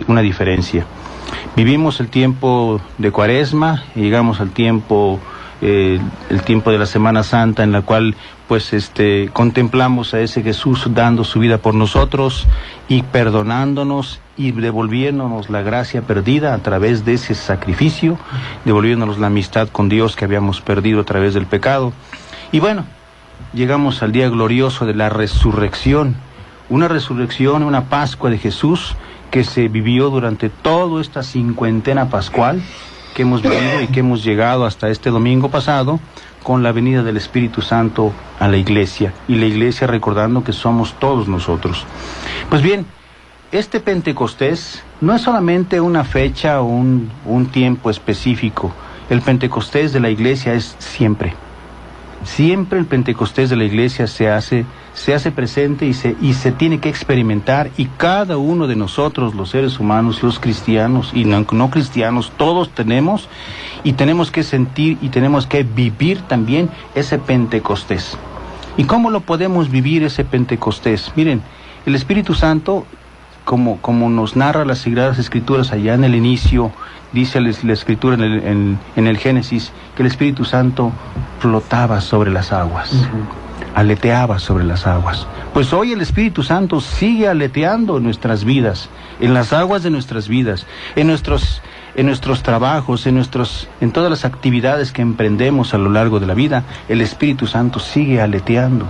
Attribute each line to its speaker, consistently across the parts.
Speaker 1: una diferencia. Vivimos el tiempo de Cuaresma, y llegamos al tiempo, el tiempo de la Semana Santa, en la cual pues contemplamos a ese Jesús dando su vida por nosotros y perdonándonos y devolviéndonos la gracia perdida a través de ese sacrificio, devolviéndonos la amistad con Dios que habíamos perdido a través del pecado. Y bueno, llegamos al día glorioso de la resurrección, una resurrección, una Pascua de Jesús que se vivió durante toda esta cincuentena pascual que hemos vivido y que hemos llegado hasta este domingo pasado con la venida del Espíritu Santo a la iglesia, y la iglesia recordando que somos todos nosotros. Pues bien, este Pentecostés no es solamente una fecha o un tiempo específico. El Pentecostés de la iglesia es siempre. Siempre el Pentecostés de la iglesia se hace presente y se tiene que experimentar, y cada uno de nosotros, los seres humanos, los cristianos y no cristianos, todos tenemos que sentir y tenemos que vivir también ese Pentecostés. ¿Y cómo lo podemos vivir ese Pentecostés? Miren, el Espíritu Santo, como nos narra las Sagradas Escrituras allá en el inicio, dice la Escritura en el Génesis, que el Espíritu Santo flotaba sobre las aguas, aleteaba sobre las aguas. Pues hoy el Espíritu Santo sigue aleteando en nuestras vidas, en las aguas de nuestras vidas, en nuestros trabajos, en todas las actividades que emprendemos a lo largo de la vida. El Espíritu Santo sigue aleteando.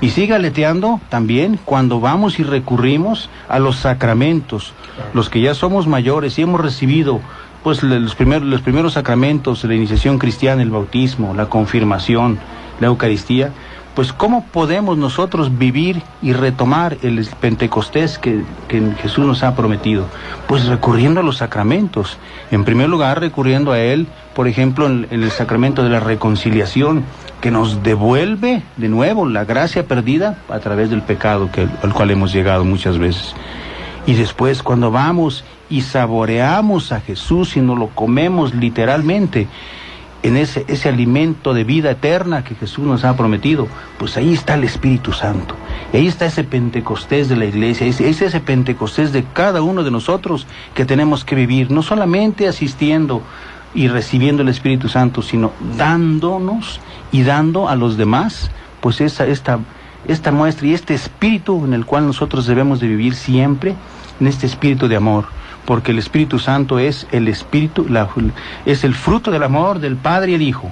Speaker 1: Y sigue aleteando también cuando vamos y recurrimos a los sacramentos. Los que ya somos mayores y hemos recibido pues los primeros sacramentos de la iniciación cristiana, el bautismo, la confirmación, la Eucaristía, pues ¿cómo podemos nosotros vivir y retomar el Pentecostés que Jesús nos ha prometido? Pues recurriendo a los sacramentos. En primer lugar, recurriendo a Él, por ejemplo, en el sacramento de la reconciliación, que nos devuelve de nuevo la gracia perdida a través del pecado al cual hemos llegado muchas veces. Y después, cuando vamos y saboreamos a Jesús y nos lo comemos literalmente, en ese alimento de vida eterna que Jesús nos ha prometido, pues ahí está el Espíritu Santo. Y ahí está ese Pentecostés de la iglesia, es ese Pentecostés de cada uno de nosotros que tenemos que vivir, no solamente asistiendo y recibiendo el Espíritu Santo, sino dándonos y dando a los demás, pues esta muestra y este espíritu en el cual nosotros debemos de vivir siempre, en este espíritu de amor. Porque el Espíritu Santo es el fruto del amor del Padre y el Hijo.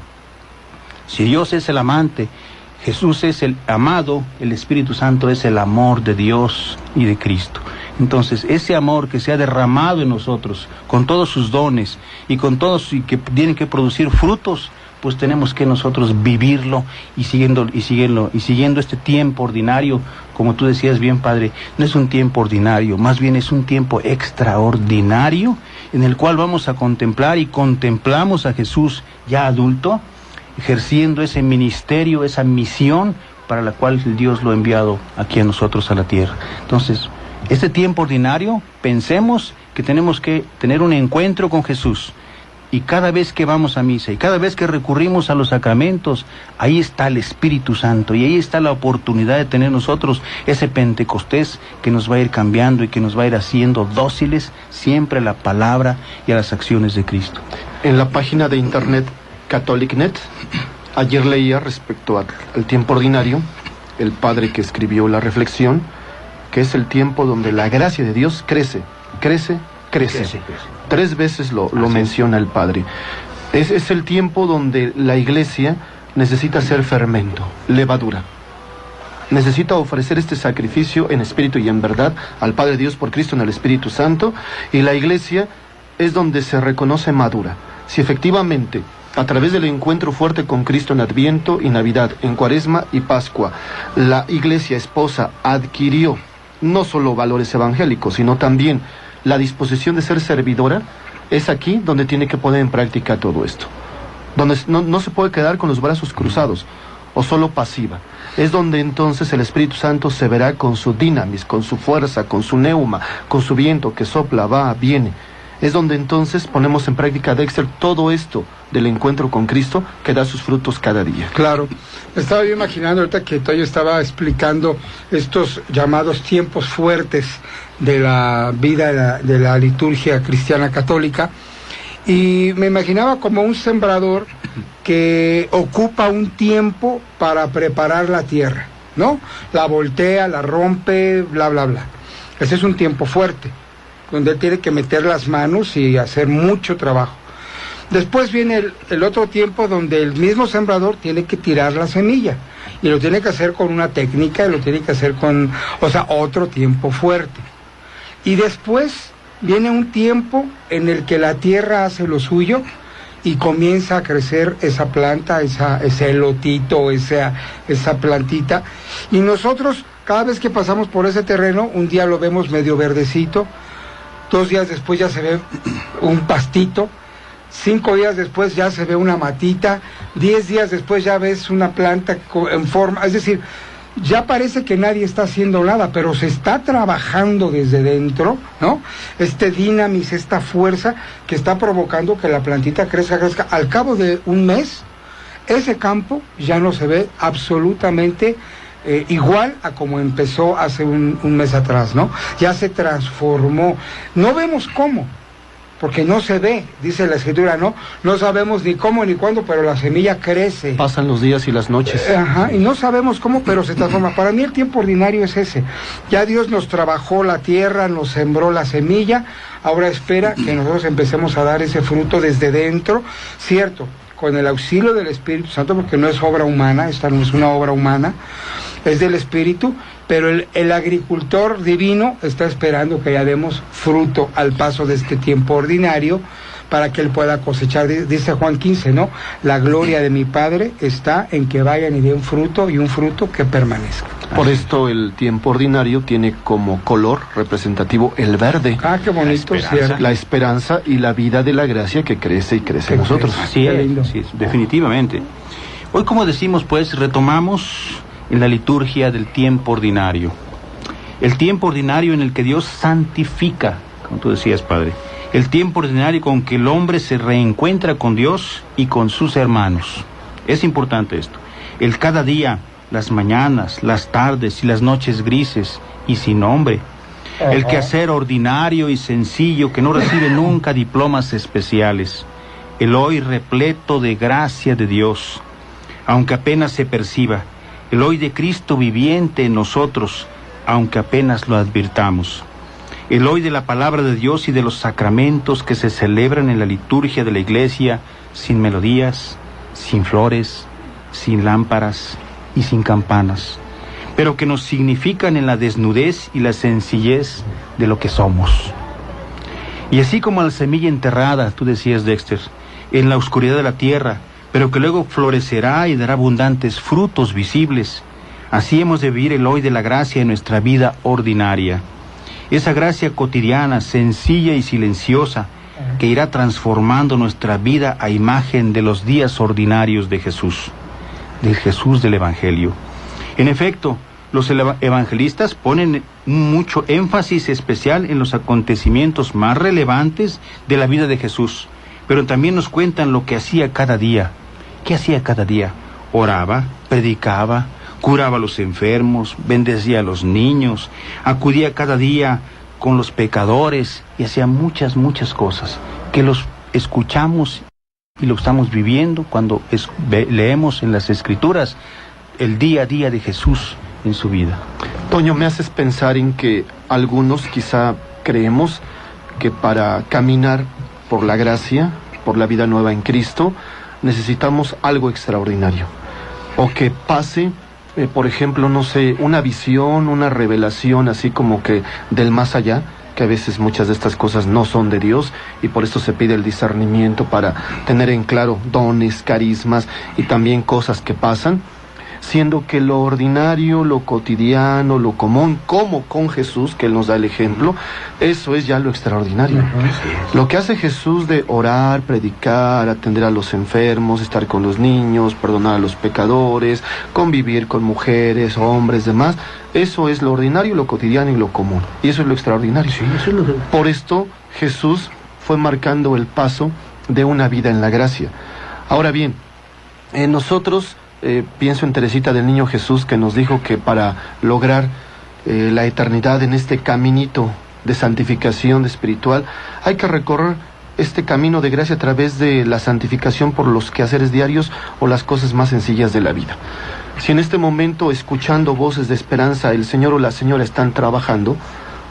Speaker 1: Si Dios es el amante, Jesús es el amado, el Espíritu Santo es el amor de Dios y de Cristo. Entonces, ese amor que se ha derramado en nosotros, con todos sus dones y que tienen que producir frutos, pues tenemos que nosotros vivirlo y siguiendo este tiempo ordinario. Como tú decías bien, Padre, no es un tiempo ordinario, más bien es un tiempo extraordinario en el cual vamos a contemplar y contemplamos a Jesús ya adulto, ejerciendo ese ministerio, esa misión para la cual Dios lo ha enviado aquí a nosotros a la tierra. Entonces, este tiempo ordinario, pensemos que tenemos que tener un encuentro con Jesús. Y cada vez que vamos a misa y cada vez que recurrimos a los sacramentos, ahí está el Espíritu Santo y ahí está la oportunidad de tener nosotros ese Pentecostés que nos va a ir cambiando y que nos va a ir haciendo dóciles siempre a la palabra y a las acciones de Cristo.
Speaker 2: En la página de internet CatholicNet, ayer leía respecto al tiempo ordinario, el padre que escribió la reflexión, que es el tiempo donde la gracia de Dios crece. 3 veces lo menciona el Padre. Es el tiempo donde la iglesia necesita ser fermento, levadura. Necesita ofrecer este sacrificio en espíritu y en verdad al Padre Dios por Cristo en el Espíritu Santo, y la iglesia es donde se reconoce madura. Si efectivamente, a través del encuentro fuerte con Cristo en Adviento y Navidad, en Cuaresma y Pascua, la iglesia esposa adquirió no solo valores evangélicos, sino también la disposición de ser servidora, es aquí donde tiene que poner en práctica todo esto. Donde no se puede quedar con los brazos cruzados o solo pasiva. Es donde entonces el Espíritu Santo se verá con su dinamis, con su fuerza, con su neuma, con su viento que sopla, va, viene. Es donde entonces ponemos en práctica, Dexter, todo esto del encuentro con Cristo que da sus frutos cada día.
Speaker 3: Claro. Estaba yo imaginando ahorita que Toño estaba explicando estos llamados tiempos fuertes de la vida de la liturgia cristiana católica, y me imaginaba como un sembrador que ocupa un tiempo para preparar la tierra, ¿no? La voltea, la rompe, bla, bla, bla. Ese es un tiempo fuerte, donde él tiene que meter las manos y hacer mucho trabajo. Después viene el otro tiempo donde el mismo sembrador tiene que tirar la semilla, y lo tiene que hacer con una técnica, y lo tiene que hacer con, otro tiempo fuerte. Y después viene un tiempo en el que la tierra hace lo suyo y comienza a crecer esa planta, ese elotito, esa plantita, y nosotros cada vez que pasamos por ese terreno, un día lo vemos medio verdecito, 2 días después ya se ve un pastito, 5 días después ya se ve una matita, 10 días después ya ves una planta en forma, es decir, ya parece que nadie está haciendo nada, pero se está trabajando desde dentro, ¿no? Este dinamis, esta fuerza que está provocando que la plantita crezca. Al cabo de un mes, ese campo ya no se ve absolutamente igual a como empezó hace un mes atrás, ¿no? Ya se transformó. No vemos cómo, porque no se ve, dice la Escritura, ¿no? No sabemos ni cómo ni cuándo, pero la semilla crece.
Speaker 2: Pasan los días y las noches.
Speaker 3: Y no sabemos cómo, pero se transforma. Para mí el tiempo ordinario es ese. Ya Dios nos trabajó la tierra, nos sembró la semilla, ahora espera que nosotros empecemos a dar ese fruto desde dentro, cierto, con el auxilio del Espíritu Santo, porque no es obra humana, esta no es una obra humana, es del Espíritu, pero el agricultor divino está esperando que ya demos fruto al paso de este tiempo ordinario para que él pueda cosechar. Dice Juan 15, ¿no? La gloria de mi Padre está en que vayan y den fruto, y un fruto que permanezca.
Speaker 2: Por esto el tiempo ordinario tiene como color representativo el verde.
Speaker 3: Ah, qué bonito.
Speaker 2: La esperanza y la vida de la gracia que crece y crece en nosotros.
Speaker 1: Así es, definitivamente. Hoy, como decimos, pues, retomamos en la liturgia del tiempo ordinario. El tiempo ordinario en el que Dios santifica, como tú decías, Padre. El tiempo ordinario con que el hombre se reencuentra con Dios y con sus hermanos. Es importante esto. El cada día, las mañanas, las tardes y las noches grises y sin nombre. El quehacer ordinario y sencillo que no recibe nunca diplomas especiales. El hoy repleto de gracia de Dios, aunque apenas se perciba. El hoy de Cristo viviente en nosotros, aunque apenas lo advirtamos. El hoy de la palabra de Dios y de los sacramentos que se celebran en la liturgia de la Iglesia, sin melodías, sin flores, sin lámparas y sin campanas, pero que nos significan en la desnudez y la sencillez de lo que somos. Y así como la semilla enterrada, tú decías, Dexter, en la oscuridad de la tierra, pero que luego florecerá y dará abundantes frutos visibles, así hemos de vivir el hoy de la gracia en nuestra vida ordinaria. Esa gracia cotidiana, sencilla y silenciosa, que irá transformando nuestra vida a imagen de los días ordinarios de Jesús, del Jesús del Evangelio. En efecto, los evangelistas ponen mucho énfasis especial en los acontecimientos más relevantes de la vida de Jesús, pero también nos cuentan lo que hacía cada día. ¿Qué hacía cada día? Oraba, predicaba, curaba a los enfermos, bendecía a los niños, acudía cada día con los pecadores y hacía muchas cosas que los escuchamos y lo estamos viviendo cuando leemos en las Escrituras el día a día de Jesús en su vida.
Speaker 2: Toño, me haces pensar en que algunos quizá creemos que para caminar por la gracia, por la vida nueva en Cristo, necesitamos algo extraordinario. O que pase, por ejemplo, no sé, una visión, una revelación así como que del más allá, que a veces muchas de estas cosas no son de Dios y por eso se pide el discernimiento para tener en claro dones, carismas y también cosas que pasan, siendo que lo ordinario, lo cotidiano, lo común, como con Jesús, que Él nos da el ejemplo, eso es ya lo extraordinario. Lo que hace Jesús de orar, predicar, atender a los enfermos, estar con los niños, perdonar a los pecadores, convivir con mujeres, hombres, demás, eso es lo ordinario, lo cotidiano y lo común. Y eso es lo extraordinario.
Speaker 1: Sí, eso es lo...
Speaker 2: Por esto Jesús fue marcando el paso de una vida en la gracia. Ahora bien, nosotros, pienso en Teresita del Niño Jesús, que nos dijo que para lograr la eternidad en este caminito de santificación espiritual, hay que recorrer este camino de gracia a través de la santificación por los quehaceres diarios o las cosas más sencillas de la vida. Si en este momento, escuchando voces de esperanza, el señor o la señora están trabajando,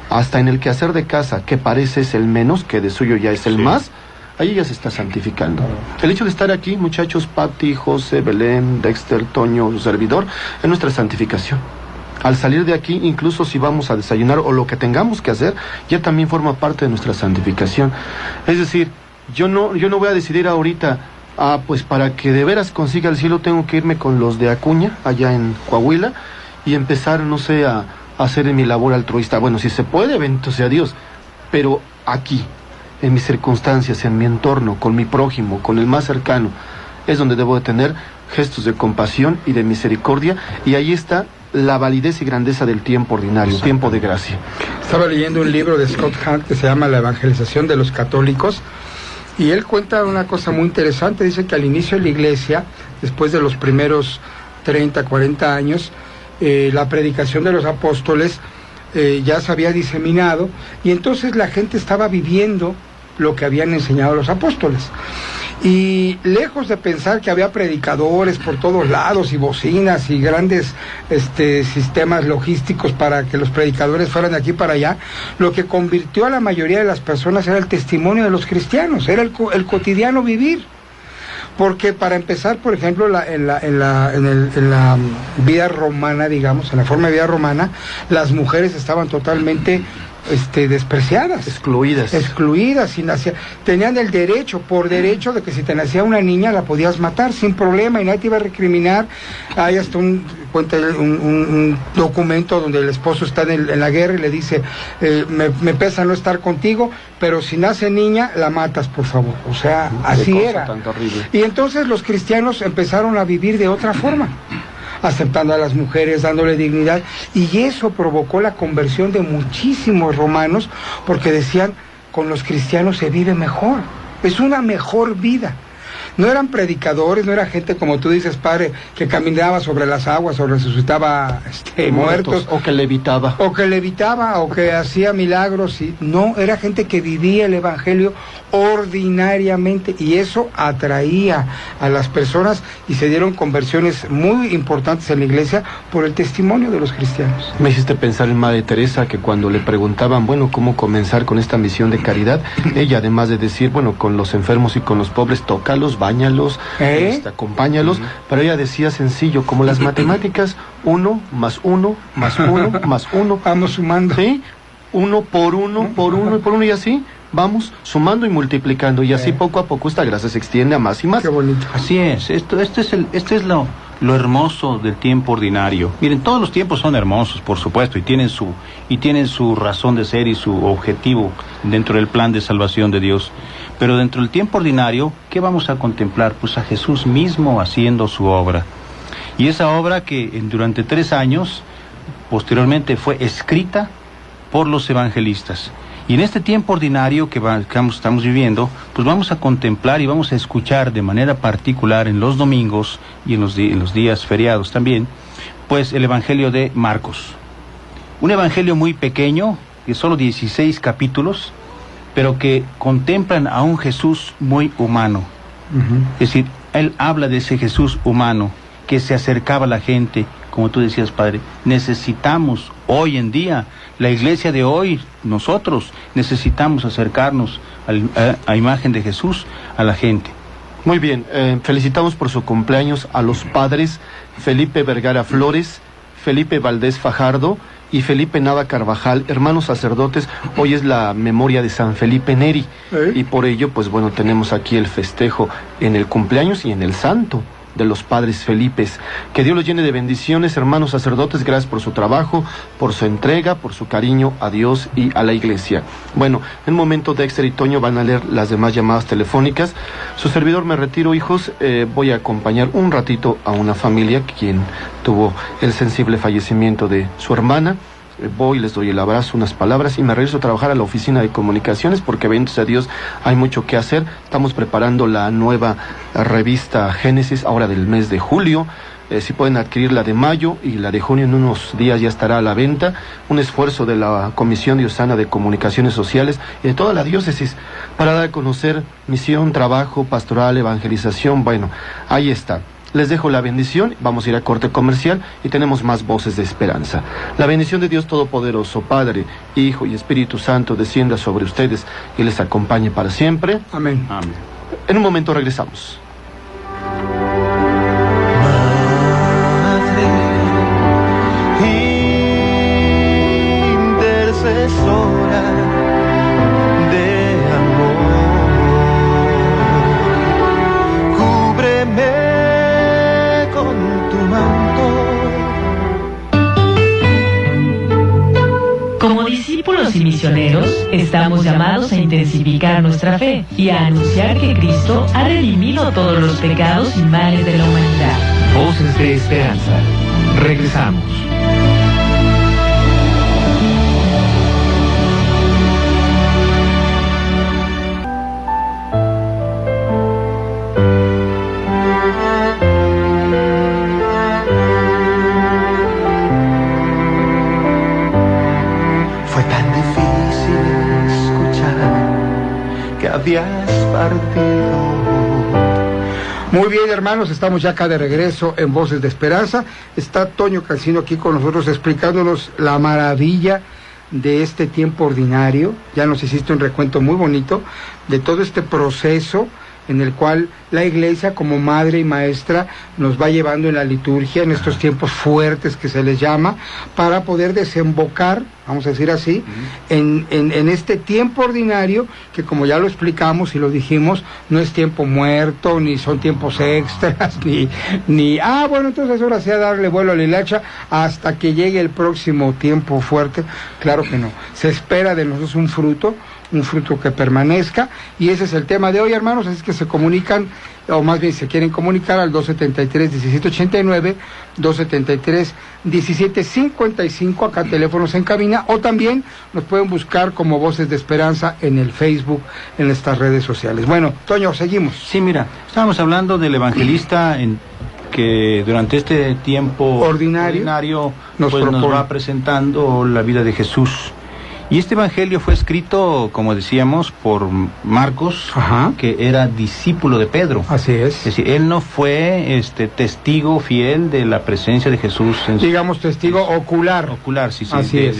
Speaker 2: hasta en el quehacer de casa, que parece es el menos, que de suyo ya es el más, ahí ya se está santificando. El hecho de estar aquí, muchachos, Pati, José, Belén, Dexter, Toño, su servidor, es nuestra santificación. Al salir de aquí, incluso si vamos a desayunar o lo que tengamos que hacer, ya también forma parte de nuestra santificación. Es decir, yo no voy a decidir ahorita, pues para que de veras consiga el cielo tengo que irme con los de Acuña, allá en Coahuila, y empezar, no sé, a hacer mi labor altruista. Bueno, si se puede, bendito sea Dios, pero aquí, en mis circunstancias, en mi entorno, con mi prójimo, con el más cercano, es donde debo de tener gestos de compasión y de misericordia, y ahí está la validez y grandeza del tiempo ordinario, tiempo de gracia.
Speaker 3: Estaba leyendo un libro de Scott Hahn que se llama La evangelización de los católicos, y él cuenta una cosa muy interesante. Dice que al inicio de la iglesia, después de los primeros 30, 40 años, la predicación de los apóstoles ya se había diseminado, y entonces la gente estaba viviendo lo que habían enseñado los apóstoles. Y lejos de pensar que había predicadores por todos lados y bocinas y grandes sistemas logísticos para que los predicadores fueran de aquí para allá, lo que convirtió a la mayoría de las personas era el testimonio de los cristianos, era el cotidiano vivir. Porque para empezar, por ejemplo, en la vida romana, digamos, en la forma de vida romana, las mujeres estaban totalmente despreciadas, excluidas, tenían el derecho, por derecho, de que si te nacía una niña la podías matar sin problema y nadie te iba a recriminar. Hay hasta un documento donde el esposo está en la guerra y le dice, me pesa no estar contigo, pero si nace niña la matas, por favor. O sea, así era. Y entonces los cristianos empezaron a vivir de otra forma, aceptando a las mujeres, dándole dignidad, y eso provocó la conversión de muchísimos romanos, porque decían, con los cristianos se vive mejor, es una mejor vida. No eran predicadores, no era gente, como tú dices, padre, que caminaba sobre las aguas o resucitaba muertos,
Speaker 2: o que levitaba,
Speaker 3: o que hacía milagros. No, era gente que vivía el evangelio ordinariamente, y eso atraía a las personas, y se dieron conversiones muy importantes en la iglesia por el testimonio de los cristianos.
Speaker 2: Me hiciste pensar en Madre Teresa, que cuando le preguntaban, bueno, cómo comenzar con esta misión de caridad, ella, además de decir, bueno, con los enfermos y con los pobres, tócalos, báñalos, acompáñalos, pero ella decía sencillo, como las matemáticas, 1 más 1 más 1 más 1.
Speaker 3: Vamos sumando.
Speaker 2: Sí, 1 por 1 por 1 por 1, y así vamos sumando y multiplicando, y así poco a poco esta gracia se extiende a más y más.
Speaker 3: Qué bonito.
Speaker 1: Así es, esto es lo hermoso del tiempo ordinario. Miren, todos los tiempos son hermosos, por supuesto, y tienen su razón de ser y su objetivo dentro del plan de salvación de Dios. Pero dentro del tiempo ordinario, ¿qué vamos a contemplar? Pues a Jesús mismo haciendo su obra. Y esa obra que durante 3 años, posteriormente fue escrita por los evangelistas. Y en este tiempo ordinario que estamos viviendo, pues vamos a contemplar y vamos a escuchar de manera particular en los domingos y en los días feriados también, pues el Evangelio de Marcos. Un evangelio muy pequeño, de solo 16 capítulos, pero que contemplan a un Jesús muy humano. Es decir, él habla de ese Jesús humano que se acercaba a la gente. Como tú decías, padre, necesitamos hoy en día, la iglesia de hoy, nosotros necesitamos acercarnos a imagen de Jesús a la gente.
Speaker 2: Muy bien, felicitamos por su cumpleaños a los padres Felipe Vergara Flores, Felipe Valdés Fajardo y Felipe Nava Carvajal, hermanos sacerdotes. Hoy es la memoria de San Felipe Neri, y por ello, pues bueno, tenemos aquí el festejo en el cumpleaños y en el santo de los padres Felipes. Que Dios los llene de bendiciones, hermanos sacerdotes. Gracias por su trabajo, por su entrega, por su cariño a Dios y a la iglesia. Bueno, en un momento Dexter y Toño van a leer las demás llamadas telefónicas. Su servidor me retiro, hijos. Voy a acompañar un ratito a una familia quien tuvo el sensible fallecimiento de su hermana, voy, les doy el abrazo, unas palabras y me regreso a trabajar a la oficina de comunicaciones porque bendito sea Dios, hay mucho que hacer. Estamos preparando la nueva revista Génesis ahora del mes de julio. Si pueden adquirir la de mayo y la de junio en unos días ya estará a la venta. Un esfuerzo de la Comisión Diocesana de Comunicaciones Sociales y de toda la diócesis para dar a conocer misión, trabajo, pastoral, evangelización. Bueno, ahí está. Les dejo la bendición, vamos a ir a corte comercial y tenemos más voces de esperanza. La bendición de Dios Todopoderoso, Padre, Hijo y Espíritu Santo descienda sobre ustedes y les acompañe para siempre.
Speaker 3: Amén.
Speaker 1: Amén.
Speaker 2: En un momento regresamos.
Speaker 4: Intercesora de amor, cúbreme con tu manto.
Speaker 5: Como discípulos y misioneros, estamos llamados a intensificar nuestra fe y a anunciar que Cristo ha redimido todos los pecados y males de la humanidad.
Speaker 6: Voces de Esperanza. Regresamos.
Speaker 4: Fue tan difícil escuchar que habías partido.
Speaker 3: Muy bien, hermanos, estamos ya acá de regreso en Voces de Esperanza. Está Toño Cancino aquí con nosotros explicándonos la maravilla de este tiempo ordinario. Ya nos hiciste un recuento muy bonito de todo este proceso en el cual la Iglesia como madre y maestra nos va llevando en la liturgia, en estos tiempos fuertes que se les llama, para poder desembocar, vamos a decir así, en este tiempo ordinario, que como ya lo explicamos y lo dijimos, no es tiempo muerto, ni son tiempos extras, ni bueno, entonces ahora sí a darle vuelo a la hilacha hasta que llegue el próximo tiempo fuerte. Claro que no, se espera de nosotros un fruto que permanezca, y ese es el tema de hoy, hermanos. Así que se comunican, o más bien se quieren comunicar al 273-1789, 273-1755, acá teléfonos en cabina, o también nos pueden buscar como Voces de Esperanza en el Facebook, en estas redes sociales. Bueno, Toño, seguimos.
Speaker 1: Sí, mira, estábamos hablando del evangelista que durante este tiempo ordinario nos va presentando la vida de Jesús. Y este evangelio fue escrito, como decíamos, por Marcos, que era discípulo de Pedro.
Speaker 3: Así es.
Speaker 1: Es decir, él no fue testigo fiel de la presencia de Jesús.
Speaker 3: Digamos, testigo ocular.
Speaker 1: Ocular, sí.
Speaker 3: Así es.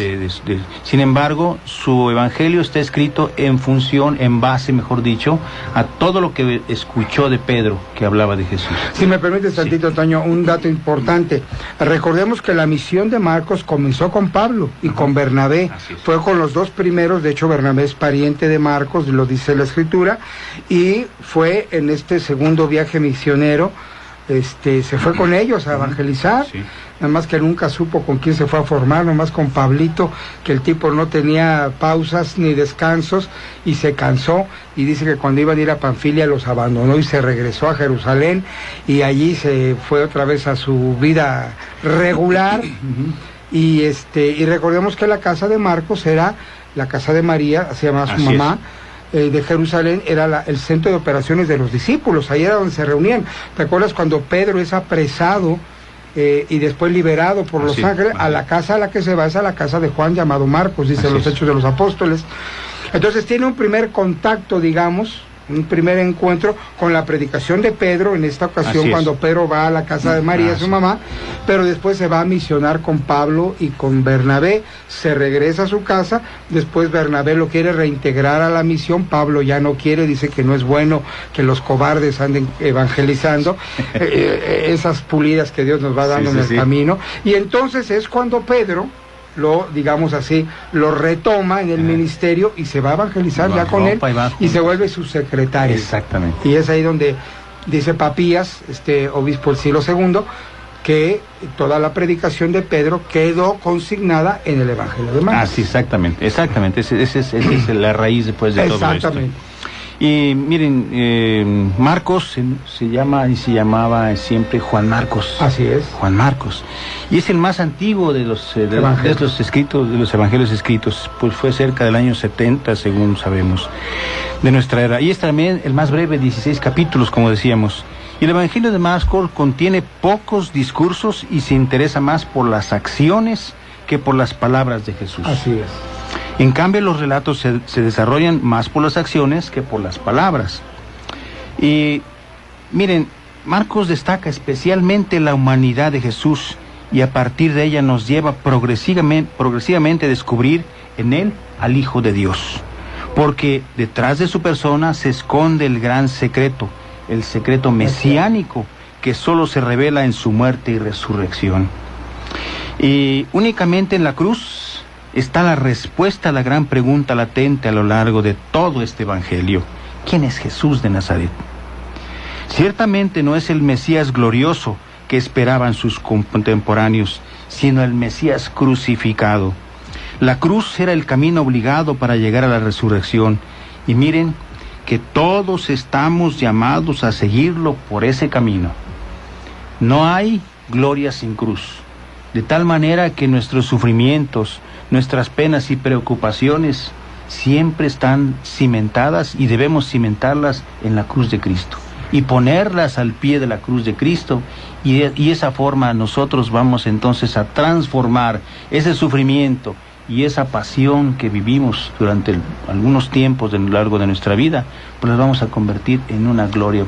Speaker 1: Sin embargo, su evangelio está escrito en base, mejor dicho, a todo lo que escuchó de Pedro, que hablaba de Jesús.
Speaker 3: Si me permites tantito, Toño, un dato importante. Recordemos que la misión de Marcos comenzó con Pablo y con Bernabé. Fue con los dos primeros. De hecho, Bernabé es pariente de Marcos, lo dice la Escritura, y fue en este segundo viaje misionero, se fue con ellos a evangelizar. Nada más que nunca supo con quién se fue a formar, nomás con Pablito, que el tipo no tenía pausas ni descansos y se cansó, y dice que cuando iban a ir a Panfilia los abandonó y se regresó a Jerusalén, y allí se fue otra vez a su vida regular. Y recordemos que la casa de Marcos era la casa de María, se llamaba su mamá, de Jerusalén, era el centro de operaciones de los discípulos, ahí era donde se reunían. ¿Te acuerdas cuando Pedro es apresado y después liberado por los ángeles? A la casa a la que se va es a la casa de Juan, llamado Marcos, dice los Hechos de los Apóstoles. Entonces tiene un primer contacto, digamos, un primer encuentro con la predicación de Pedro, en esta ocasión cuando Pedro va a la casa de María, su mamá, pero después se va a misionar con Pablo y con Bernabé, se regresa a su casa, después Bernabé lo quiere reintegrar a la misión, Pablo ya no quiere, dice que no es bueno que los cobardes anden evangelizando, esas pulidas que Dios nos va dando en el camino, y entonces es cuando Pedro digamos así, lo retoma en el ministerio y se va a evangelizar ya con él y se vuelve su secretario.
Speaker 1: Exactamente.
Speaker 3: Y es ahí donde dice Papías, obispo del siglo II, que toda la predicación de Pedro quedó consignada en el Evangelio de Marcos.
Speaker 1: Sí, exactamente. Esa es la raíz después de todo esto. Y miren, Marcos se llama y se llamaba siempre Juan Marcos.
Speaker 3: Así es.
Speaker 1: Juan Marcos. Y es el más antiguo de los escritos, de los evangelios escritos. Pues fue cerca del año 70, según sabemos, de nuestra era. Y es también el más breve, 16 capítulos, como decíamos. Y el evangelio de Marcos contiene pocos discursos y se interesa más por las acciones que por las palabras de Jesús.
Speaker 3: Así es.
Speaker 1: En cambio, los relatos se desarrollan más por las acciones que por las palabras. Y miren, Marcos destaca especialmente la humanidad de Jesús y a partir de ella nos lleva progresivamente a descubrir en él al Hijo de Dios. Porque detrás de su persona se esconde el gran secreto, el secreto mesiánico que solo se revela en su muerte y resurrección. Y únicamente en la cruz está la respuesta a la gran pregunta latente a lo largo de todo este evangelio. ¿Quién es Jesús de Nazaret? Ciertamente no es el Mesías glorioso que esperaban sus contemporáneos, sino el Mesías crucificado. La cruz era el camino obligado para llegar a la resurrección. Y miren que todos estamos llamados a seguirlo por ese camino. No hay gloria sin cruz. De tal manera que nuestros sufrimientos, nuestras penas y preocupaciones siempre están cimentadas y debemos cimentarlas en la cruz de Cristo y ponerlas al pie de la cruz de Cristo y esa forma nosotros vamos entonces a transformar ese sufrimiento y esa pasión que vivimos durante algunos tiempos a lo largo de nuestra vida, pues las vamos a convertir en una gloria,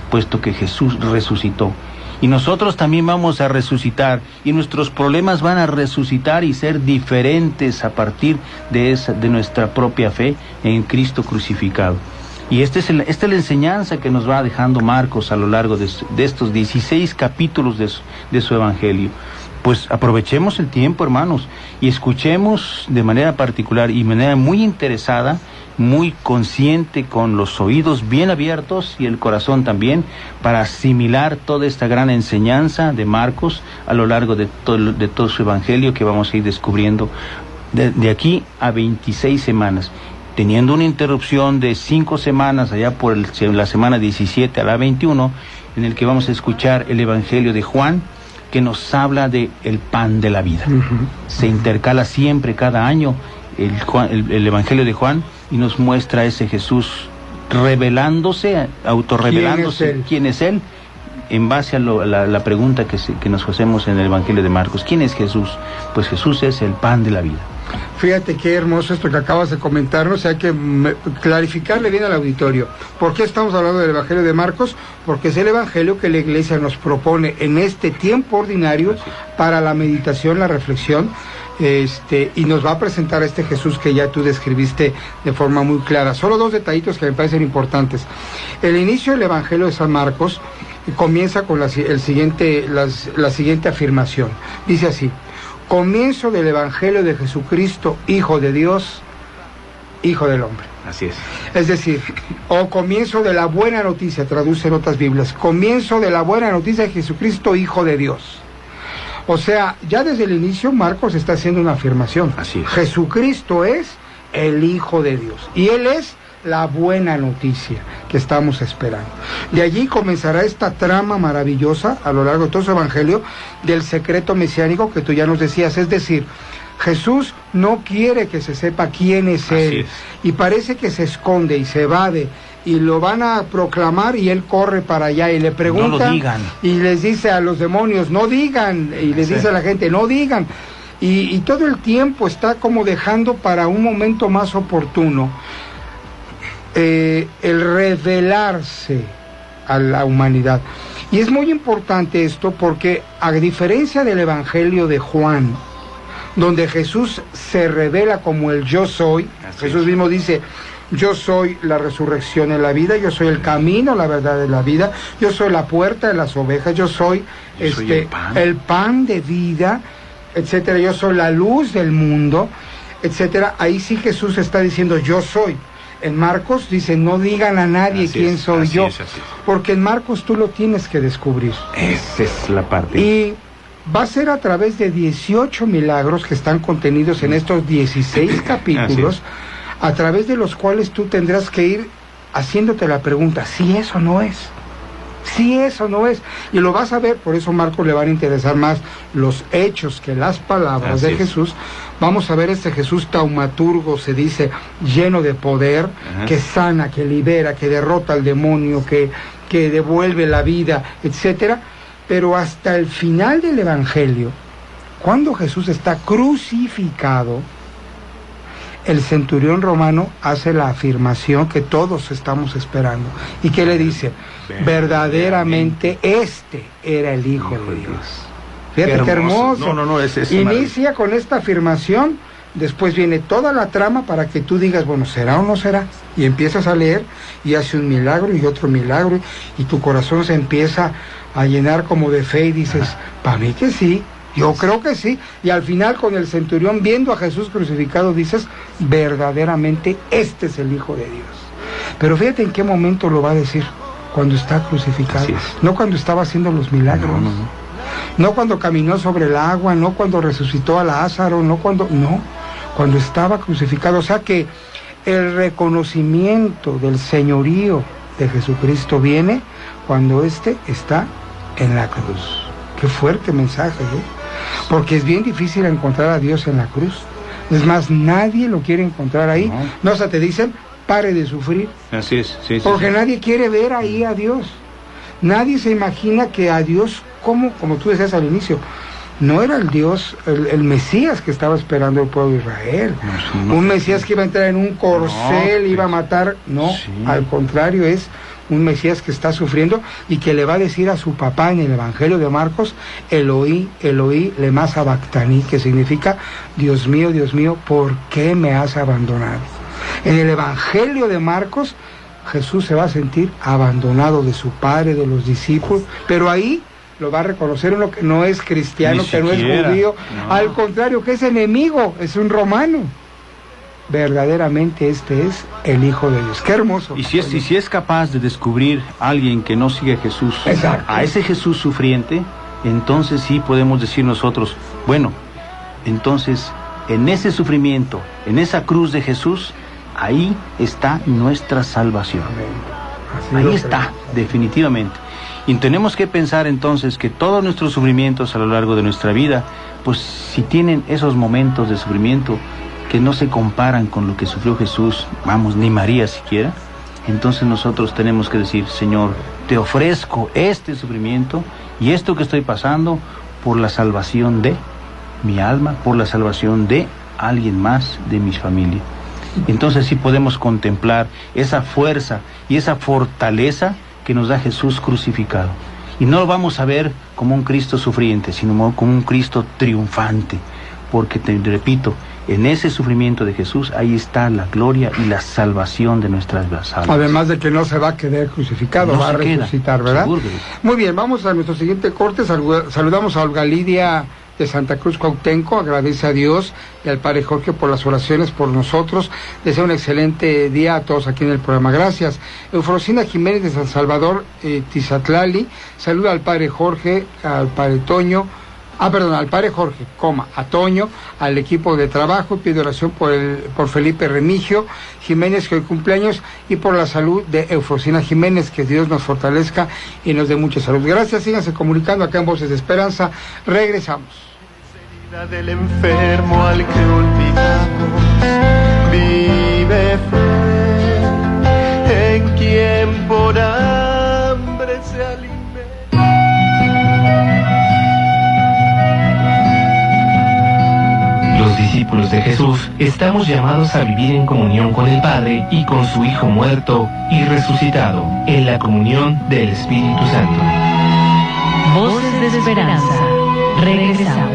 Speaker 1: puesto que Jesús resucitó. Y nosotros también vamos a resucitar, y nuestros problemas van a resucitar y ser diferentes a partir de nuestra propia fe en Cristo crucificado. Y esta es la enseñanza que nos va dejando Marcos a lo largo de estos 16 capítulos de su evangelio. Pues aprovechemos el tiempo, hermanos, y escuchemos de manera particular y de manera muy interesada, muy consciente, con los oídos bien abiertos y el corazón también, para asimilar toda esta gran enseñanza de Marcos a lo largo de todo su evangelio que vamos a ir descubriendo de aquí a 26 semanas, teniendo una interrupción de 5 semanas allá por la semana 17 a la 21, en el que vamos a escuchar el evangelio de Juan, que nos habla de el pan de la vida. Se intercala siempre, cada año, el evangelio de Juan, y nos muestra ese Jesús revelándose, autorrevelándose quién es él, en base a la pregunta que nos hacemos en el evangelio de Marcos. ¿Quién es Jesús? Pues Jesús es el pan de la vida.
Speaker 3: Fíjate qué hermoso esto que acabas de comentarnos, hay que clarificarle bien al auditorio. ¿Por qué estamos hablando del Evangelio de Marcos? Porque es el Evangelio que la Iglesia nos propone en este tiempo ordinario para la meditación, la reflexión, y nos va a presentar a este Jesús que ya tú describiste de forma muy clara. Solo 2 detallitos que me parecen importantes. El inicio del Evangelio de San Marcos comienza con la siguiente afirmación. Dice así: comienzo del Evangelio de Jesucristo, Hijo de Dios, Hijo del Hombre.
Speaker 1: Así es.
Speaker 3: Es decir, o comienzo de la buena noticia, traducen otras Biblias, comienzo de la buena noticia de Jesucristo, Hijo de Dios. O sea, ya desde el inicio Marcos está haciendo una afirmación.
Speaker 1: Así es.
Speaker 3: Jesucristo es el Hijo de Dios y Él es la buena noticia que estamos esperando. De allí comenzará esta trama maravillosa a lo largo de todo su evangelio del secreto mesiánico que tú ya nos decías. Es decir, Jesús no quiere que se sepa quién es Él, y parece que se esconde y se evade, y lo van a proclamar y Él corre para allá y le preguntan,
Speaker 1: no lo digan,
Speaker 3: y les dice a los demonios, no digan, y les dice a la gente, no digan, y todo el tiempo está como dejando para un momento más oportuno el revelarse a la humanidad. Y es muy importante esto porque, a diferencia del Evangelio de Juan, donde Jesús se revela como el yo soy, Jesús mismo dice, yo soy la resurrección y la vida, yo soy el camino, la verdad de la vida, yo soy la puerta de las ovejas, yo soy el pan de vida, etcétera, yo soy la luz del mundo, etcétera. Ahí sí Jesús está diciendo yo soy. En Marcos dice, no digan a nadie quién soy yo, porque en Marcos tú lo tienes que descubrir.
Speaker 1: Esa es la parte.
Speaker 3: Y va a ser a través de 18 milagros que están contenidos en estos 16 capítulos, a través de los cuales tú tendrás que ir haciéndote la pregunta, si eso no es. Si eso no es. Y lo vas a ver, por eso Marcos le van a interesar más los hechos que las palabras de Jesús. Vamos a ver este Jesús taumaturgo, se dice, lleno de poder, que sana, que libera, que derrota al demonio, que devuelve la vida, etcétera. Pero hasta el final del Evangelio, cuando Jesús está crucificado, el centurión romano hace la afirmación que todos estamos esperando. ¿Y qué le dice? Verdaderamente este era el Hijo de Dios. Fíjate qué hermoso.
Speaker 1: No, es
Speaker 3: inicia con esta afirmación, después viene toda la trama para que tú digas, bueno, ¿será o no será? Y empiezas a leer y hace un milagro y otro milagro y tu corazón se empieza a llenar como de fe y dices, para mí que sí. Yo creo que sí. Y al final, con el centurión viendo a Jesús crucificado, dices, verdaderamente este es el Hijo de Dios. Pero fíjate en qué momento lo va a decir. Cuando está crucificado. No cuando estaba haciendo los milagros. No cuando caminó sobre el agua, no cuando resucitó a Lázaro, cuando estaba crucificado. O sea que el reconocimiento del señorío de Jesucristo viene cuando éste está en la cruz. Qué fuerte mensaje, porque es bien difícil encontrar a Dios en la cruz. Es más, nadie lo quiere encontrar ahí. No, o sea, te dicen, pare de sufrir.
Speaker 1: Así es, sí.
Speaker 3: Porque nadie quiere ver ahí a Dios. Nadie se imagina que a Dios, como tú decías al inicio, no era el Dios, el Mesías que estaba esperando el pueblo de Israel. Un Mesías que iba a entrar en un corcel, iba a matar. Al contrario, es un Mesías que está sufriendo y que le va a decir a su papá en el Evangelio de Marcos, Eloí, Eloí, lema sabactani, que significa, Dios mío, ¿por qué me has abandonado? En el Evangelio de Marcos, Jesús se va a sentir abandonado de su padre, de los discípulos, pero ahí lo va a reconocer uno que no es cristiano, que no es judío, al contrario, que es enemigo, es un romano. Verdaderamente este es el Hijo de Dios. Qué hermoso.
Speaker 1: Y si es capaz de descubrir a alguien que no sigue a Jesús, a ese Jesús sufriente, entonces sí podemos decir nosotros, bueno, entonces en ese sufrimiento, en esa cruz de Jesús, ahí está nuestra salvación. Ahí está, definitivamente. Y tenemos que pensar entonces que todos nuestros sufrimientos a lo largo de nuestra vida, pues si tienen esos momentos de sufrimiento que no se comparan con lo que sufrió Jesús, ni María siquiera, entonces nosotros tenemos que decir, Señor, te ofrezco este sufrimiento y esto que estoy pasando por la salvación de mi alma, por la salvación de alguien más de mi familia. Entonces sí podemos contemplar esa fuerza y esa fortaleza que nos da Jesús crucificado. Y no lo vamos a ver como un Cristo sufriente, sino como un Cristo triunfante, porque te repito, en ese sufrimiento de Jesús, ahí está la gloria y la salvación de nuestras almas.
Speaker 3: Además de que no se va a quedar crucificado, va a resucitar, ¿verdad? Muy bien, vamos a nuestro siguiente corte. Saludamos a Olga Lidia de Santa Cruz Cuauhtenco, agradece a Dios y al Padre Jorge por las oraciones por nosotros. Desea un excelente día a todos aquí en el programa. Gracias. Eufrosina Jiménez de San Salvador, Tizatlali, saluda al Padre Jorge, al Padre Toño, al Padre Jorge, a Toño, al equipo de trabajo, pide oración por Felipe Remigio Jiménez, que hoy cumpleaños, y por la salud de Eufrosina Jiménez, que Dios nos fortalezca y nos dé mucha salud. Gracias, síganse comunicando acá en Voces de Esperanza. Regresamos.
Speaker 4: Del enfermo al que olvidamos, vive fe en quien por hambre se alimenta.
Speaker 6: Los discípulos de Jesús estamos llamados a vivir en comunión con el Padre y con su Hijo muerto y resucitado, en la comunión del Espíritu Santo.
Speaker 5: Voces de Esperanza. Regresamos.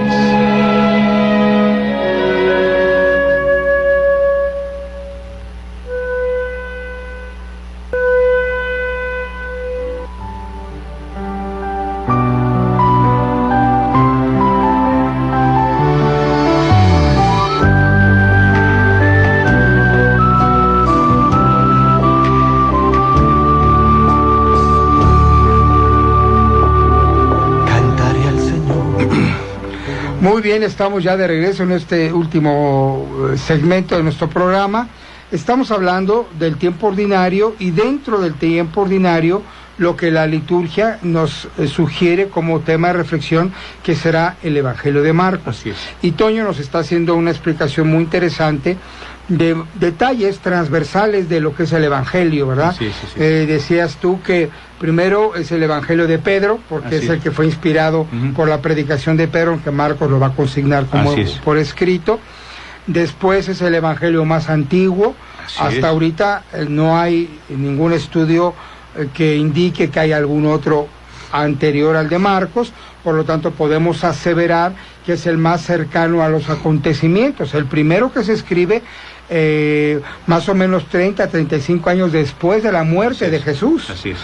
Speaker 3: Muy bien, estamos ya de regreso en este último segmento de nuestro programa. estamos hablando del tiempo ordinario, y dentro del tiempo ordinario lo que la liturgia nos sugiere como tema de reflexión, que será el Evangelio de Marcos.
Speaker 1: Así es.
Speaker 3: Y Toño nos está haciendo una explicación muy interesante de detalles transversales de lo que es el Evangelio, ¿verdad?
Speaker 1: Sí.
Speaker 3: Decías tú que primero es el Evangelio de Pedro, porque
Speaker 1: Así
Speaker 3: es el que fue inspirado por la predicación de Pedro, aunque Marcos lo va a consignar como por escrito. Después es el Evangelio más antiguo. Hasta ahorita no hay ningún estudio que indique que hay algún otro anterior al de Marcos, por lo tanto podemos aseverar que es el más cercano a los acontecimientos. El primero que se escribe más o menos 30, 35 años después de la muerte de Jesús.
Speaker 1: Así es.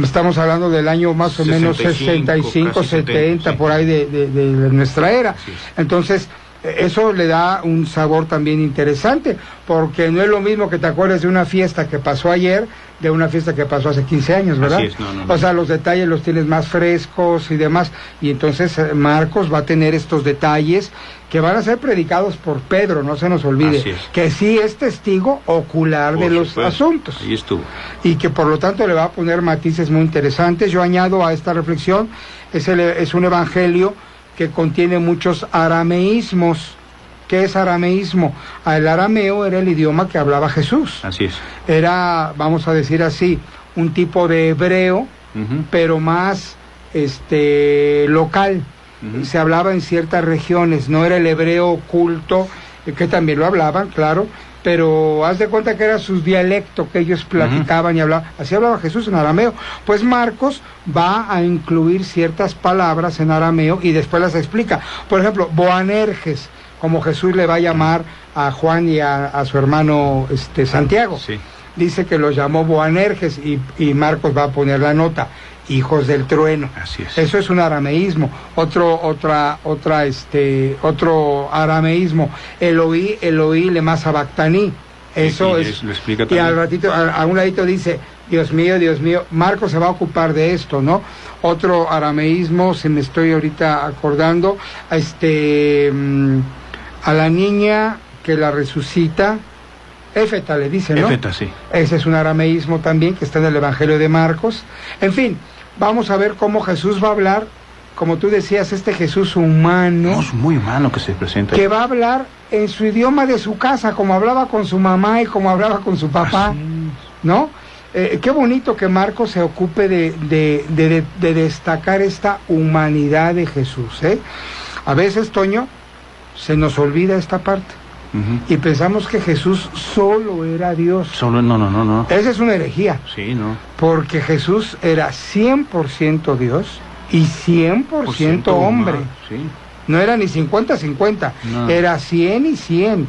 Speaker 3: Estamos hablando del año más o menos 65, 70, por ahí de nuestra era. Entonces, eso le da un sabor también interesante, porque no es lo mismo que te acuerdes de una fiesta que pasó ayer, de una fiesta que pasó hace 15 años, ¿verdad?
Speaker 1: Así es, no.
Speaker 3: O sea, los detalles los tienes más frescos y demás, y entonces Marcos va a tener estos detalles que van a ser predicados por Pedro, no se nos olvide, que sí es testigo ocular de los asuntos.
Speaker 1: Ahí estuvo.
Speaker 3: Y que por lo tanto le va a poner matices muy interesantes. Yo añado a esta reflexión, es un evangelio que contiene muchos arameísmos. ¿Qué es arameísmo? El arameo era el idioma que hablaba Jesús.
Speaker 1: Así es.
Speaker 3: Era, vamos a decir así, un tipo de hebreo, pero más local. Se hablaba en ciertas regiones, no era el hebreo culto, que también lo hablaban, claro, pero haz de cuenta que era su dialecto que ellos platicaban y hablaban. Así hablaba Jesús en arameo. Pues Marcos va a incluir ciertas palabras en arameo y después las explica. Por ejemplo, Boanerges, como Jesús le va a llamar a Juan y a su hermano Santiago.
Speaker 1: Sí.
Speaker 3: Dice que los llamó Boanerges y Marcos va a poner la nota, hijos del trueno.
Speaker 1: Así es.
Speaker 3: Eso es un arameísmo. Otro arameísmo, Eloí lema sabactaní. Eso es.
Speaker 1: Lo explica
Speaker 3: y al ratito, a un ladito dice, Dios mío, Marcos se va a ocupar de esto, ¿no? Otro arameísmo, si me estoy ahorita acordando, a la niña que la resucita, Éfeta le dice, ¿no?
Speaker 1: Éfeta, sí.
Speaker 3: Ese es un arameísmo también que está en el Evangelio de Marcos. En fin, vamos a ver cómo Jesús va a hablar, como tú decías, Jesús humano.
Speaker 1: Es muy humano que se presenta.
Speaker 3: Que va a hablar en su idioma de su casa, como hablaba con su mamá y como hablaba con su papá, ¿no? Qué bonito que Marcos se ocupe de destacar esta humanidad de Jesús, ¿eh? A veces, Toño, se nos olvida esta parte. Y pensamos que Jesús solo era Dios.
Speaker 1: Solo, no.
Speaker 3: Esa es una herejía.
Speaker 1: Sí, no.
Speaker 3: Porque Jesús era 100% Dios y 100% hombre.
Speaker 1: Sí.
Speaker 3: No era ni 50-50,
Speaker 1: no.
Speaker 3: Era 100 y 100.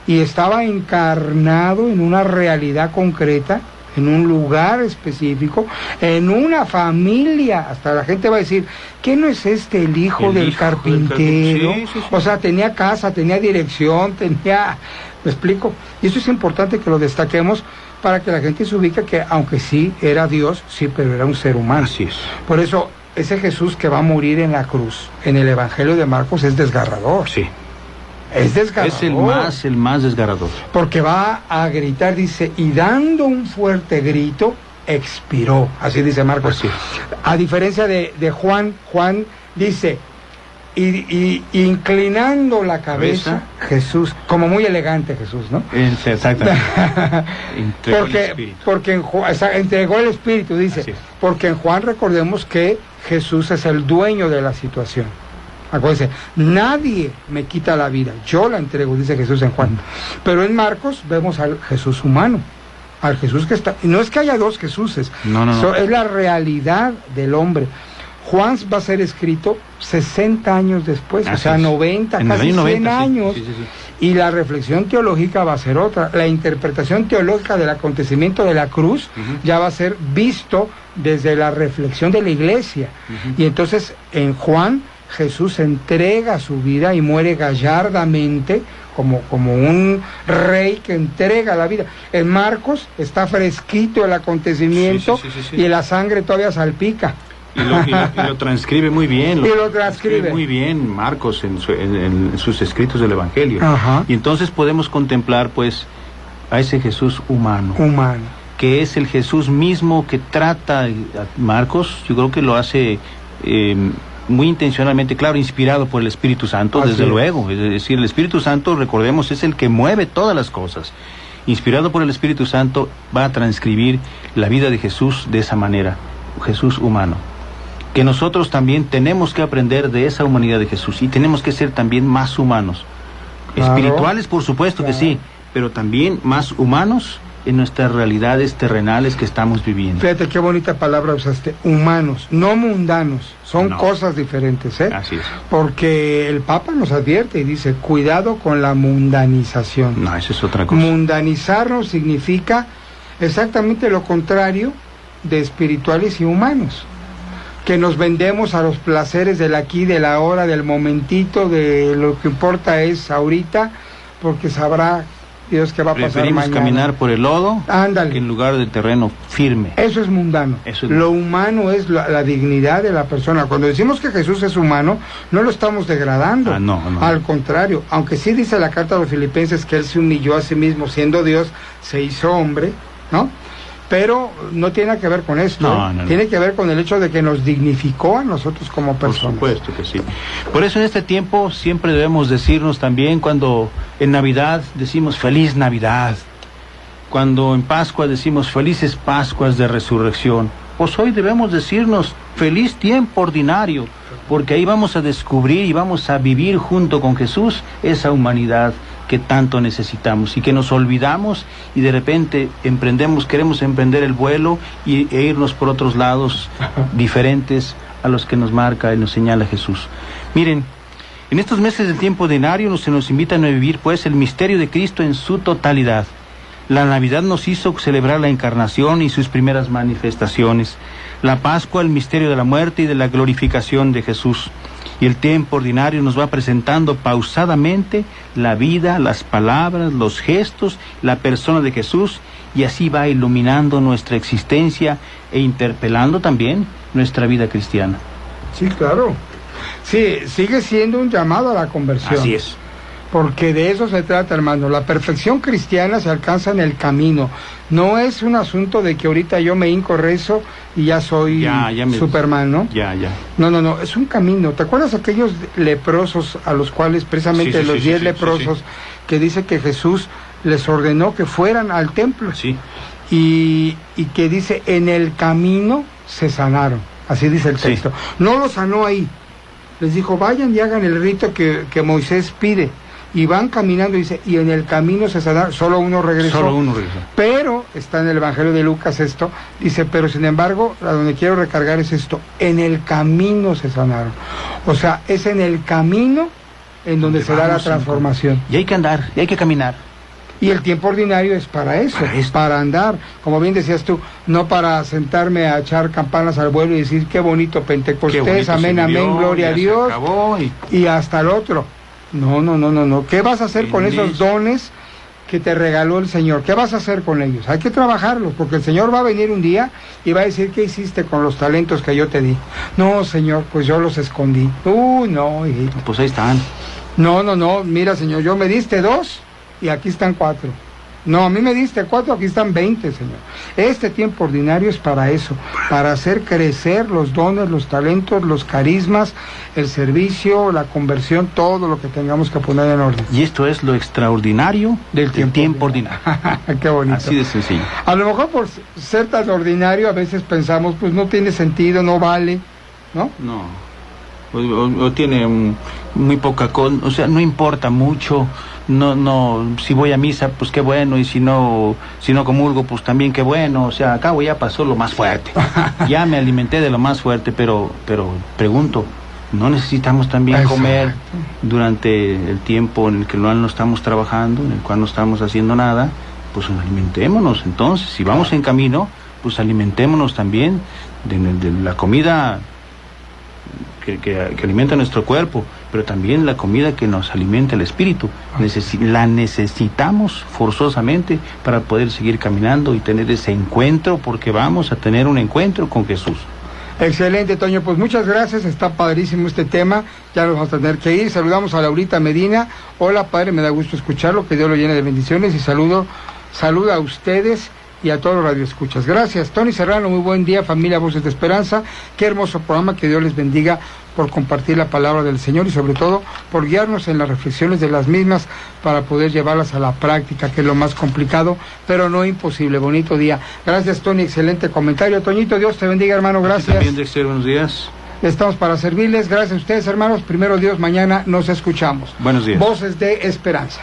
Speaker 3: Y estaba encarnado en una realidad concreta, en un lugar específico, en una familia. Hasta la gente va a decir, ¿qué no es el hijo del carpintero?
Speaker 1: Sí.
Speaker 3: O sea, tenía casa, tenía dirección, tenía... ¿Me explico? Y eso es importante que lo destaquemos para que la gente se ubique que, aunque sí era Dios, sí, pero era un ser humano.
Speaker 1: Así es.
Speaker 3: Por eso, ese Jesús que va a morir en la cruz, en el Evangelio de Marcos, es desgarrador.
Speaker 1: Sí.
Speaker 3: Es desgarrador.
Speaker 1: Es el más desgarrador.
Speaker 3: Porque va a gritar, dice, y dando un fuerte grito, expiró. Así dice Marcos.
Speaker 1: Así.
Speaker 3: A diferencia de Juan dice, y inclinando la cabeza, Jesús, como muy elegante Jesús, ¿no?
Speaker 1: Exactamente.
Speaker 3: Porque en Juan, entregó el Espíritu, dice. Porque en Juan recordemos que Jesús es el dueño de la situación. Acuérdense, nadie me quita la vida, yo la entrego, dice Jesús en Juan. Pero en Marcos vemos al Jesús humano, al Jesús que está... Y no es que haya dos Jesuses, no. Es la realidad del hombre. Juan va a ser escrito 60 años después, o sea, 90, casi 100 años. Sí. Y la reflexión teológica va a ser otra. La interpretación teológica del acontecimiento de la cruz ya va a ser visto desde la reflexión de la iglesia. Y entonces, en Juan, Jesús entrega su vida y muere gallardamente como un rey que entrega la vida. En Marcos está fresquito el acontecimiento y la sangre todavía salpica.
Speaker 1: Y lo transcribe muy bien.
Speaker 3: Lo transcribe
Speaker 1: muy bien Marcos en sus escritos del Evangelio.
Speaker 3: Ajá.
Speaker 1: Y entonces podemos contemplar, pues, a ese Jesús humano.
Speaker 3: Humano.
Speaker 1: Que es el Jesús mismo que trata, Marcos, yo creo que lo hace muy intencionalmente, claro, inspirado por el Espíritu Santo,
Speaker 3: Así
Speaker 1: desde
Speaker 3: es.
Speaker 1: luego. Es decir, el Espíritu Santo, recordemos, es el que mueve todas las cosas. Inspirado por el Espíritu Santo, va a transcribir la vida de Jesús de esa manera, Jesús humano. Que nosotros también tenemos que aprender de esa humanidad de Jesús y tenemos que ser también más humanos.
Speaker 3: Claro.
Speaker 1: Espirituales, por supuesto que sí, pero también más humanos en nuestras realidades terrenales que estamos viviendo.
Speaker 3: Fíjate qué bonita palabra usaste, humanos, no mundanos, son
Speaker 1: No.
Speaker 3: cosas diferentes, ¿eh?
Speaker 1: Así es.
Speaker 3: Porque el Papa nos advierte y dice, cuidado con la mundanización.
Speaker 1: No, eso es otra cosa.
Speaker 3: Mundanizarnos significa exactamente lo contrario de espirituales y humanos. Que nos vendemos a los placeres del aquí, del ahora, del momentito, de lo que importa es ahorita, porque sabrá Dios qué va a pasar
Speaker 1: Preferimos
Speaker 3: mañana.
Speaker 1: caminar por el lodo
Speaker 3: Ándale.
Speaker 1: en lugar de terreno firme.
Speaker 3: Eso es mundano.
Speaker 1: Eso es
Speaker 3: Lo humano es la dignidad de la persona. Cuando decimos que Jesús es humano, no lo estamos degradando.
Speaker 1: No.
Speaker 3: Al contrario, aunque sí dice la carta a los Filipenses que Él se humilló a sí mismo, siendo Dios, se hizo hombre, ¿no? Pero no tiene nada que ver con esto.
Speaker 1: No.
Speaker 3: Tiene que ver con el hecho de que nos dignificó a nosotros como
Speaker 1: Por
Speaker 3: personas.
Speaker 1: supuesto que sí. Por eso en este tiempo siempre debemos decirnos también, cuando en Navidad decimos feliz Navidad, cuando en Pascua decimos felices Pascuas de Resurrección, pues hoy debemos decirnos feliz tiempo ordinario, porque ahí vamos a descubrir y vamos a vivir junto con Jesús esa humanidad que tanto necesitamos y que nos olvidamos y de repente queremos emprender el vuelo e irnos por otros lados diferentes a los que nos marca y nos señala Jesús. Miren, en estos meses del tiempo ordinario se nos invitan a vivir pues el misterio de Cristo en su totalidad. La Navidad nos hizo celebrar la encarnación y sus primeras manifestaciones. La Pascua, el misterio de la muerte y de la glorificación de Jesús. Y el tiempo ordinario nos va presentando pausadamente la vida, las palabras, los gestos, la persona de Jesús, y así va iluminando nuestra existencia e interpelando también nuestra vida cristiana.
Speaker 3: Sí, claro. Sí, sigue siendo un llamado a la conversión.
Speaker 1: Así es.
Speaker 3: Porque de eso se trata, hermano. La perfección cristiana se alcanza en el camino. No es un asunto de que ahorita yo me hinco, rezo y ya soy Superman, ¿no?
Speaker 1: Ya.
Speaker 3: No. Es un camino. ¿Te acuerdas aquellos leprosos a los cuales, precisamente los 10 leprosos, que dice que Jesús les ordenó que fueran al templo?
Speaker 1: Sí.
Speaker 3: Y que dice, en el camino se sanaron. Así dice el texto.
Speaker 1: Sí.
Speaker 3: No los sanó ahí. Les dijo, vayan y hagan el rito que Moisés pide. Y van caminando, dice, y en el camino se sanaron. Solo uno regresó. Pero, está en el Evangelio de Lucas esto, dice, pero sin embargo, a donde quiero recargar es esto, en el camino se sanaron. O sea, es en el camino en donde se da la transformación.
Speaker 1: Y hay que andar, y hay que caminar.
Speaker 3: Y el tiempo ordinario es para eso, para andar, como bien decías tú, no para sentarme a echar campanas al vuelo y decir qué bonito Pentecostés,
Speaker 1: Qué bonito
Speaker 3: amén, amén, gloria a Dios, y hasta el otro. No. ¿Qué vas a hacer con esos dones que te regaló el Señor? ¿Qué vas a hacer con ellos? Hay que trabajarlos, porque el Señor va a venir un día y va a decir, ¿qué hiciste con los talentos que yo te di? No, Señor, pues yo los escondí. No, hijito.
Speaker 1: Pues ahí están.
Speaker 3: No, mira, Señor, yo me diste 2 y aquí están 4. No, a mí me diste 4, aquí están 20, Señor. Este tiempo ordinario es para eso, para hacer crecer los dones, los talentos, los carismas, el servicio, la conversión, todo lo que tengamos que poner en orden.
Speaker 1: Y esto es lo extraordinario del tiempo ordinario.
Speaker 3: Qué bonito.
Speaker 1: Así de sencillo.
Speaker 3: A lo mejor por ser tan ordinario a veces pensamos, pues no tiene sentido, no vale, ¿no?
Speaker 1: No. O tiene muy poca cosa, o sea, no importa mucho. No, si voy a misa, pues qué bueno, y si no comulgo, pues también qué bueno, o sea, acabo ya pasó lo más fuerte, ya me alimenté de lo más fuerte, pero pregunto, ¿no necesitamos también comer durante el tiempo en el que no estamos trabajando, en el cual no estamos haciendo nada? Pues alimentémonos, entonces, si vamos en camino, pues alimentémonos también de la comida que alimenta nuestro cuerpo, pero también la comida que nos alimenta el espíritu. La necesitamos forzosamente para poder seguir caminando y tener ese encuentro, porque vamos a tener un encuentro con Jesús.
Speaker 3: Excelente, Toño, pues muchas gracias, está padrísimo este tema, ya nos vamos a tener que ir. Saludamos a Laurita Medina. Hola, padre, me da gusto escucharlo, que Dios lo llene de bendiciones, y saludo Saluda a ustedes y a todos los radioescuchas. Gracias, Tony Serrano, muy buen día, familia Voces de Esperanza. Qué hermoso programa, que Dios les bendiga por compartir la palabra del Señor y sobre todo por guiarnos en las reflexiones de las mismas para poder llevarlas a la práctica, que es lo más complicado, pero no imposible. Bonito día. Gracias, Tony, excelente comentario. Toñito, Dios te bendiga, hermano, gracias.
Speaker 1: También, Dexter, buenos días.
Speaker 3: Estamos para servirles, gracias a ustedes, hermanos. Primero Dios, mañana nos escuchamos.
Speaker 1: Buenos días.
Speaker 3: Voces de Esperanza.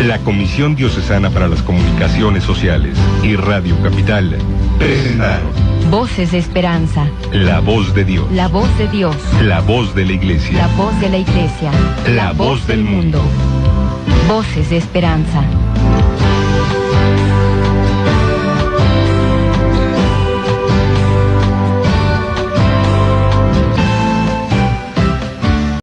Speaker 7: La Comisión Diocesana para las Comunicaciones Sociales y Radio Capital presentaron
Speaker 8: Voces de Esperanza.
Speaker 7: La voz de Dios.
Speaker 8: La voz de Dios.
Speaker 7: La voz de la Iglesia.
Speaker 8: La voz de la Iglesia.
Speaker 7: La voz del mundo.
Speaker 8: Voces de Esperanza.